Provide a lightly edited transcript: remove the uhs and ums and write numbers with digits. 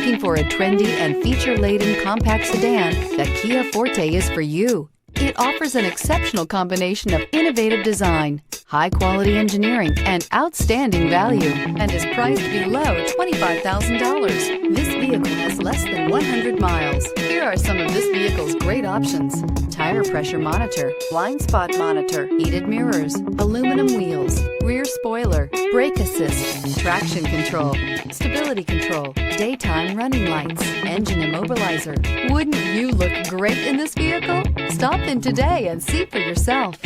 looking for a trendy and feature-laden compact sedan, the Kia Forte is for you. It offers an exceptional combination of innovative design, high-quality engineering, and outstanding value, and is priced below $25,000. This vehicle has less than 100 miles. Here are some of this vehicle's great options: tire pressure monitor, blind spot monitor, heated mirrors, aluminum wheels, rear spoiler, brake assist, traction control, stability control, daytime running lights, engine immobilizer. Wouldn't you look great in this vehicle? Stop in today and see for yourself.